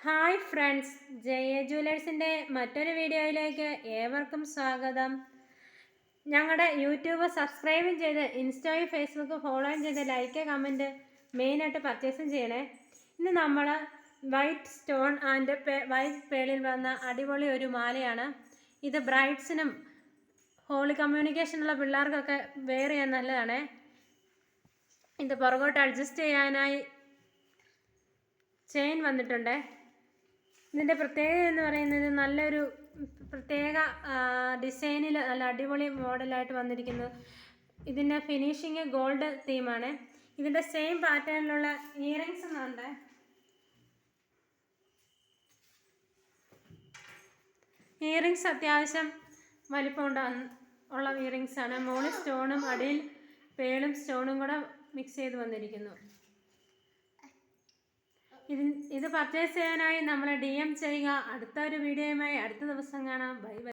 Hi friends, Jaya ജ്വല്ലേഴ്സിൻ്റെ മറ്റൊരു വീഡിയോയിലേക്ക് ഏവർക്കും സ്വാഗതം. ഞങ്ങളുടെ യൂട്യൂബ് സബ്സ്ക്രൈബും ചെയ്ത് ഇൻസ്റ്റയും ഫേസ്ബുക്ക് ഫോളോയും ചെയ്ത് ലൈക്ക് കമൻറ്റ് മെയിനായിട്ട് പർച്ചേസും ചെയ്യണേ. ഇന്ന് നമ്മൾ വൈറ്റ് സ്റ്റോൺ ആൻഡ് വൈറ്റ് പേളിൽ വന്ന അടിപൊളി ഒരു മാലയാണ്. ഇത് ബ്രൈഡ്സിനും ഹോളി കമ്മ്യൂണിക്കേഷനുള്ള പിള്ളേർക്കൊക്കെ വെയർ ചെയ്യാൻ നല്ലതാണ്. ഇത് പുറകോട്ട് അഡ്ജസ്റ്റ് ചെയ്യാനായി ചെയിൻ വന്നിട്ടുണ്ട്. ഇതിൻ്റെ പ്രത്യേകത എന്ന് പറയുന്നത് നല്ലൊരു പ്രത്യേക ഡിസൈനിൽ നല്ല അടിപൊളി മോഡലായിട്ട് വന്നിരിക്കുന്നു. ഇതിൻ്റെ ഫിനിഷിങ് ഗോൾഡ് തീമാണ്. ഇതിൻ്റെ സെയിം പാറ്റേണിലുള്ള ഇയറിങ്സ് എന്നുണ്ട്. ഇയറിങ്സ് അത്യാവശ്യം വലിപ്പമുണ്ട് ഉള്ള ഇയറിങ്സാണ്. മുകളിൽ സ്റ്റോണും അടിയിൽ പേളും സ്റ്റോണും കൂടെ മിക്സ് ചെയ്ത് വന്നിരിക്കുന്നു. ഇത് പർച്ചേസ് ചെയ്യാനായി നമ്മളെ DM ചെയ്യുക. അടുത്ത ഒരു വീഡിയോയുമായി അടുത്ത ദിവസം കാണാം. Bye bye.